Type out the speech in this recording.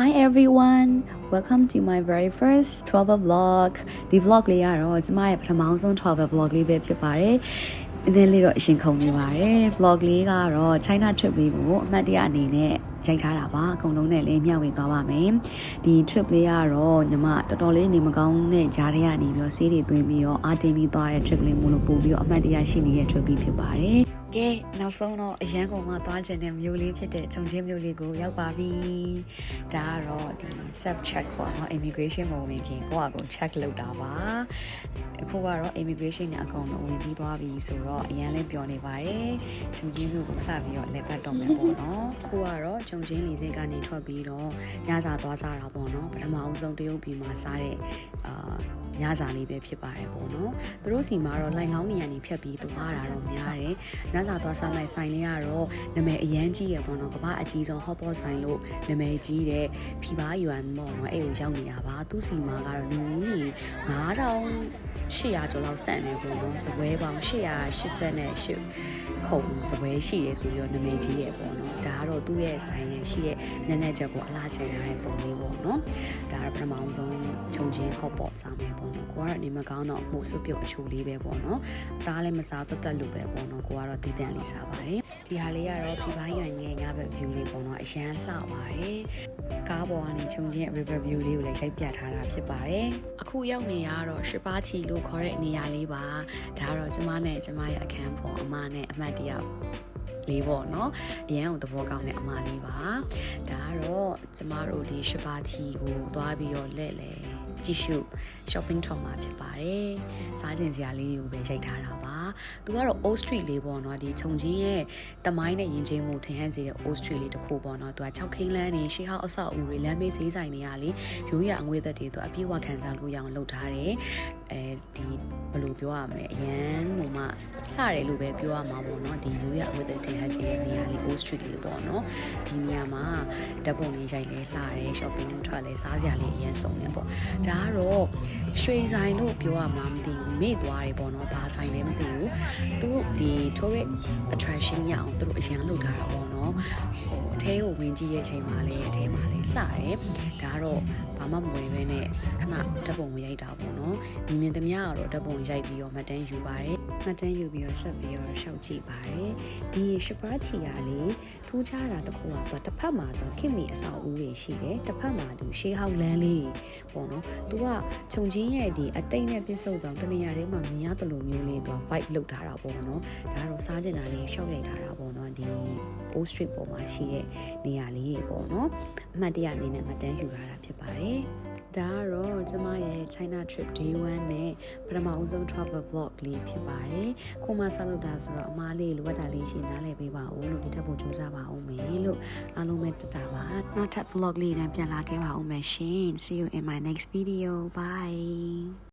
Hi everyone, welcome to my very first travel vlog. ဒီ vlog လေးကတော့ကျမရဲ့ပထမဆုံး travel vlog လေးပဲဖြစ်ပါတယ်။ဒီလေးတော့အရှင်ခုန်နေပါတယ်။ vlog လေးကတော့ China trip လေးကိုအမှတ်တရအနေနဲ့ရိုက်ထားတာပါ။အကုန်လုံးနဲ့လည်းမျှဝေသွားပါမယ်။ဒီ trip လေးကတော့ညီမတော်တော်လေးနေမကောင်းတဲ့ကြားထဲကနေပြီးတော့ဆေးတွေသွင်းပြီးတော့အားတင်းပြီးသွားတဲ့ trip လေးမို့လို့ပို့ပြီးတော့အမှတ်တရရှိနေတဲ့ trip လေးဖြစ်ပါတယ်။ကဲနောက်ဆုံးတော့အရန်ကုန်မှာသွားချင်တဲ့မြို့လေးဖြစ်တဲ့ဂျုံချင်းမြို့လေးကိုရောက်ပါပြီ။ဒါကတော့ဒီ self check ပေါ့နော် immigration မဝင်ခင်ကိုယ့်အကူ check လုပ်တာပါ။အခုကတော့ immigration နဲ့အကုန်လုံးဝင်ပြီးသွားပြီဆိုတော့အရန်လေးပျော်နေပါတယ်။ဂျုံချင်းမြို့ကိုစပြီးတော့လက်ပတ်တော့မယ်ပေါ့နော်။အခုကတော့ဂျုံချင်းလေဆိပ်ကနေထွက်ပြီးတော့ညစာသွားစားတာပေါ့နော်။ပထမအဆုံးတရုတ်ပြည်မှာစားတဲ့ညစာလေးပဲဖြစ်ပါတယ်ပေါ့နော်။သူတို့စီမှာတော့လိုင်ကောင်းနေရနေဖြတ်ပြီးသွားတာတော့များတယ်။ညစာသွားစားမယ့်ဆိုင်လေးကတော့နာမည်အရန်ကြီးရပေါ့နော်။ကမ္ဘာအကြီးဆုံး hot pot ဆိုင်လို့နာမည်ကြီးတဲ့ဖီဘာယွမ်ပေါ့နော်။အဲ့ကိုရောက်နေရပါ။သူ့စီမှာကတော့လူကြီး9800ကျော်လောက်ဆန့်နေပေါ့နော်။စပွဲပေါင်း888ခုံစပွဲရှိရဲဆိုပြီးတော့နာမည်ကြီးရပေါ့နော်။ဒါကတော့သူ့ရဲ့ဆိုင်ရရှိတဲ့နက်နက်ချက်ကိုအလားဆင်ထားတဲ့ပုံလေးပေါ့နော်။ဒါကတော့ပထမဆုံးခြုံချင်း hot pot စားမယ်ပေါ့နော်။ကိုကတော့နေမကောင်းတော့မှုစွပ်ပြုတ်အချိုလေးပဲပေါ့နော်။ဒါလည်းမစားတက်လို့ပဲပေါ့နော်။ကိုကတော့တီးတန့်လေးစားပါတယ်။ဒီဟာလေးကတော့ဖီဘာယွမ်ရဲ့ညဘက် view လေးပေါ့နော်။အရန်လှပါတယ်။ကားပေါ်ကနေခြုံချင်း river view လေးကိုလည်းရိုက်ပြထားတာဖြစ်ပါတယ်။အခုရောက်နေရတော့ရှစ်ပါးချီလို့ခေါ်တဲ့နေရာလေးပါ။ဒါကတော့ကျမနဲ့ကျမရဲ့အခန်းပေါ်အမနဲ့အမတ်တယောက်လေးပေါ့နော်အရန်ကိုသဘောကောင်းတဲ့အမလေးပါဒါကတော့ကျမတို့ဒီရှစ်ပါးချီကိုသွားပြီးတော့လက်လေကြည့်ရှု shopping tour မှာဖြစ်ပါတယ်စားကျင်စရာလေးတွေကိုပဲရိုက်ထားတာပါသူကတော့ Old Street လေးပေါ့နော်ဒီခြုံချင်းရဲ့တမိုင်းနဲ့ယဉ်ကျေးမှုထင်ဟပ်စေတဲ့ Old Street လေးတစ်ခုပေါ့နော်သူက6ခင်းလမ်းနေရှေးဟောက်အဆောက်အဦတွေလမ်းမေးဈေးဆိုင်တွေကလေရိုးရအငွေသက်တွေသူအပြည့်အဝခံစားလို့ရအောင်လုပ်ထားတယ်ဒီဘယ်လိုပြောရမလဲအရန်ဟိုမှလှတယ်လို့ပဲပြောရမှာပေါ့နော်ဒီရိုးရအငွေသက်ထင်ဟပ်စေတဲ့နေရာလေး Old Street လေးပေါ့နော်ဒီနေရာမှာဓာတ်ပုံလေးရိုက်လဲလှတယ် shopping ထွက်လဲစားစရာလေးအရန်စုံနေပေါ့ဒါကတော့ရွှေဆိုင်လို့ပြောရမှာမသိဘူးမေ့သွားတယ်ပေါ့နော်ဘာဆိုင်လဲမသိဘူးသူတို့ဒီ tourist attraction ရအောင်သူတို့အရန်လုပ်ထားတာပေါ့နော်ဟိုအထဲကိုဝင်ကြည့်ရဲ့အချိန်မှာလည်းအထဲမှာလည်းလှတယ်ဒါကတော့ဘာမှမဝင်ပဲနဲ့ခဏဓာတ်ပုံရိုက်တာပေါ့နော်မြင်သမျှကတော့ဓာတ်ပုံရိုက်ပြီးတော့မှတ်တမ်းယူပါတယ်မှတ်တမ်းယူပြီးတော့ဆက်ပြီးတော့ရှောက်ကြည့်ပါတယ်ဒီရှစ်ပါးချီရလေးထူးခြားတာတစ်ခုကတော့တစ်ဖက်မှာတော့ခင်မီအဆောက်အဦတွေရှိတယ်တစ်ဖက်မှာသူရှေးဟောက်လမ်းလေးပေါ့နော်သူကခြုံချင်းရဲ့ဒီအတိတ်နဲ့ပြည့်စုံတောင်တနေရာထဲမှာမြင်ရတယ်လို့မျိုးလေးသူက vibe လုပ်ထားတာပေါ့နော်ဒါကတော့စားကျင်တာလေးရှောက်ရိုက်ထားတာပေါ့နော်ဒီ Old Street ပေါ်မှာရှိတဲ့နေရာလေးတွေပေါ့နော်အမှတ်တရအနေနဲ့မှတ်တမ်းယူထားတာဖြစ်ပါတယ်ဒါကတော့ကျမရဲ့ China trip day 1နဲ့ပထမအဆုံး travel vlog လေးဖြစ်ပါတယ်။ခုမှစလုပ်တာဆိုတော့အမားလေးလိုအပ်တာလေးရှင်းနားလည်ပေးပါဦးလို့ဒီထက်ပိုကြိုးစားပါဦးမယ်လို့အားလုံးပဲတတာပါ။နောက်ထပ် vlog လေးနဲ့ပြန်လာခဲ့ပါဦးမယ်ရှင်။ See you in my next video. Bye.